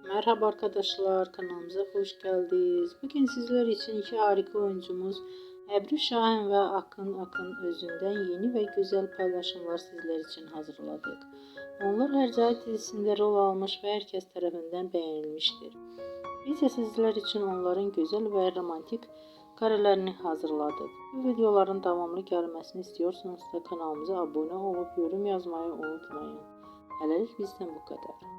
Merhaba arkadaşlar, kanalımıza hoş geldiniz. Bugün sizler için iki harika oyuncumuz Ebru Şahin ve Akın özünden yeni ve güzel paylaşımlar sizler için hazırladık. Onlar Hercai dizisinde rol almış ve herkes tarafından beğenilmiştir. Biz de sizler için onların güzel ve romantik karelerini hazırladık. Bu videoların devamlı gelmesini istiyorsanız da kanalımıza abone olup yorum yazmayı unutmayın. Hələlik bizden bu kadar.